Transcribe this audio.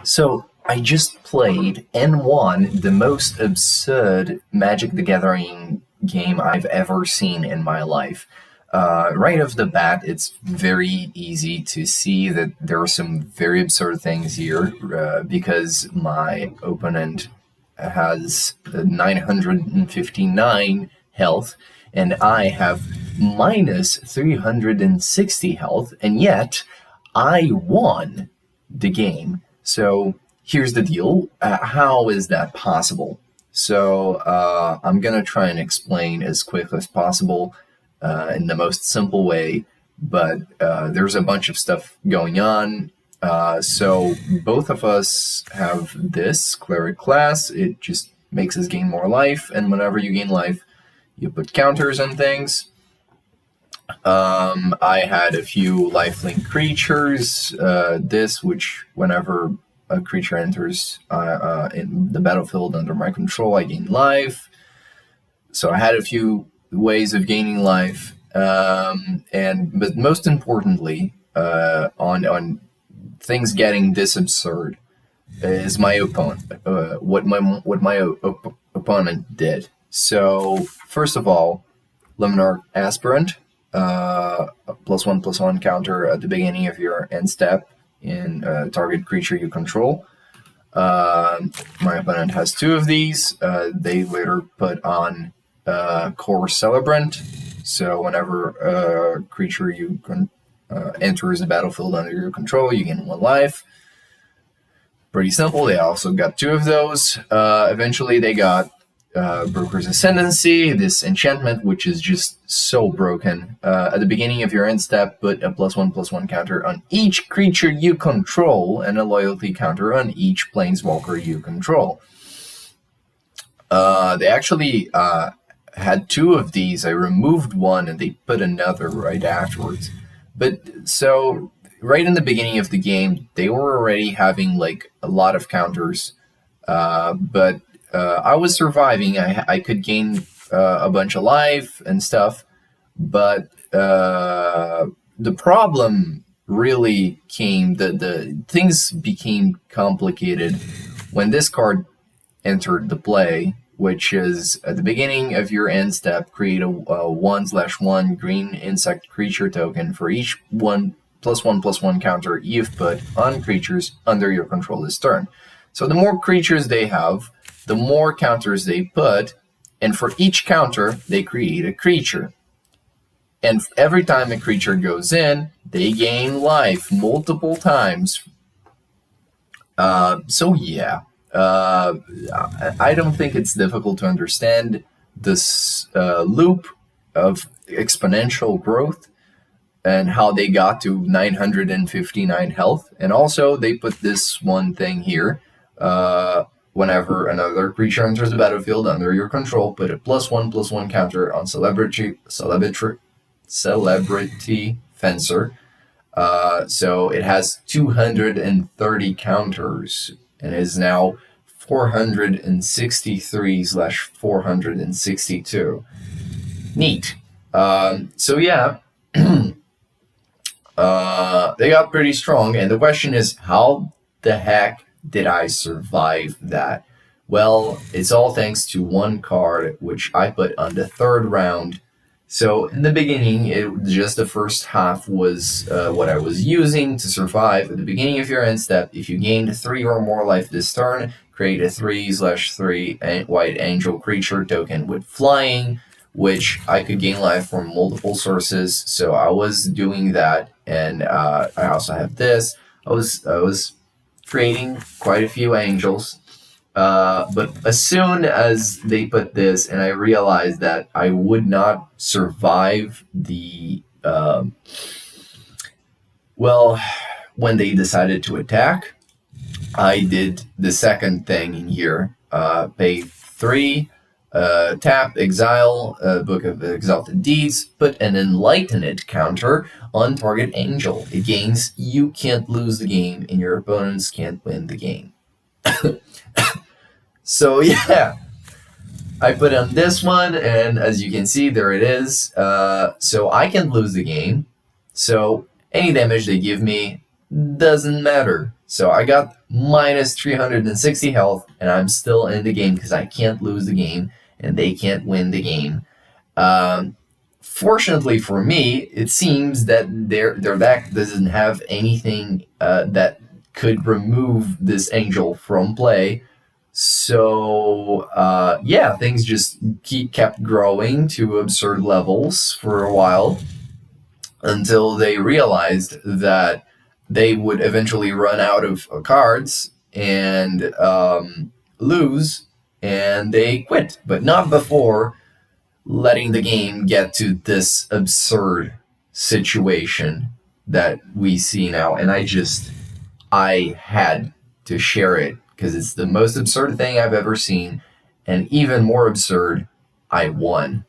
So I just played and won the most absurd Magic the Gathering game I've ever seen in my life. Right off the bat, it's very easy to see that there are some very absurd things here because my opponent has 959 health and I have minus 360 health, and yet I won the game. So here's the deal. How is that possible? So I'm going to try and explain as quickly as possible in the most simple way, but there's a bunch of stuff going on. So both of us have this cleric class. It just makes us gain more life, and whenever you gain life, you put counters on things. I had a few lifelink creatures. Which whenever a creature enters in the battlefield under my control, I gain life. So I had a few ways of gaining life, but most importantly, on things getting this absurd, is my opponent. What my opponent did. So first of all, Luminar Aspirant. +1/+1 counter at the beginning of your end step in target creature you control. My opponent has two of these. They later put on Core Celebrant. So whenever a creature you enters the battlefield under your control, you gain 1 life. Pretty simple. They also got 2 of those. Eventually they got Broker's Ascendancy, this enchantment, which is just so broken. At the beginning of your end step, put a +1/+1 counter on each creature you control and a loyalty counter on each planeswalker you control. They actually had 2 of these. I removed one and they put another right afterwards. But so right in the beginning of the game, they were already having like a lot of counters, but I was surviving. I could gain a bunch of life and stuff, but the problem really came. The things became complicated when this card entered the play, which is at the beginning of your end step, create a 1/1 green insect creature token for each +1/+1 counter you've put on creatures under your control this turn. So the more creatures they have, the more counters they put, and for each counter, they create a creature. And every time a creature goes in, they gain life multiple times. So yeah, I don't think it's difficult to understand this loop of exponential growth and how they got to 959 health. And also, they put this one thing here. Whenever another creature enters the battlefield under your control, put a +1/+1 counter on Celebrity Fencer. So it has 230 counters and is now 463/462. Neat. So yeah, they got pretty strong, and the question is, how the heck did I survive that? Well, it's all thanks to one card, which I put on the 3rd round. So in the beginning, just the first half was what I was using to survive. At the beginning of your end step, if you gained 3 or more life this turn, create a 3/3 white angel creature token with flying, which I could gain life from multiple sources. So I was doing that, and I also have this. I was creating quite a few angels, but as soon as they put this, and I realized that I would not survive the when they decided to attack, I did the second thing in here. Pay 3, tap, exile, Book of Exalted Deeds, put an Enlightened counter on target angel. It gains you can't lose the game, and your opponents can't win the game. So yeah, I put on this one, and as you can see, there it is. So I can lose the game. So any damage they give me doesn't matter. So I got minus 360 health, and I'm still in the game because I can't lose the game, and they can't win the game. Um, Fortunately for me, it seems that their deck doesn't have anything that could remove this angel from play. So yeah, things just kept growing to absurd levels for a while until they realized that they would eventually run out of cards and lose, and they quit, but not before letting the game get to this absurd situation that we see now. And I had to share it because it's the most absurd thing I've ever seen. And even more absurd, I won.